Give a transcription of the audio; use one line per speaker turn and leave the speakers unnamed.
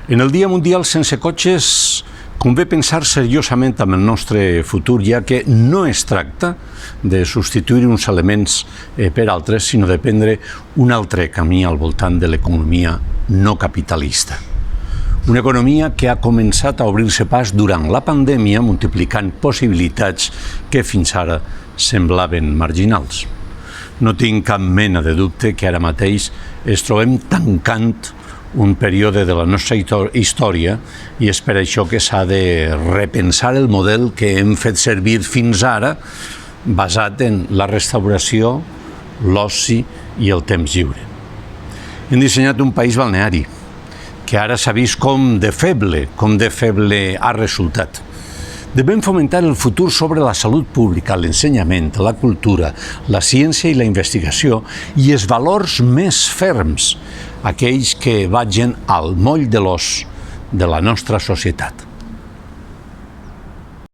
En el Dia Mundial sense cotxes convé pensar seriosament en el nostre futur, ja que no es tracta de substituir uns elements per altres, sinó de prendre un altre camí al voltant de l'economia no capitalista. Una economia que ha començat a obrir-se pas durant la pandèmia, multiplicant possibilitats que fins ara semblaven marginals. No tinc cap mena de dubte que ara mateix es trobem tancant un període de la nostra història i és per això que s'ha de repensar el model que hem fet servir fins ara, basat en la restauració, l'oci i el temps lliure. Hem dissenyat un país balneari, que ara s'ha vist com de feble ha resultat. Devem fomentar el futur sobre la salut pública, l'ensenyament, la cultura, la ciència i la investigació i els valors més ferms, aquells que vagin al moll de l'os de la nostra societat.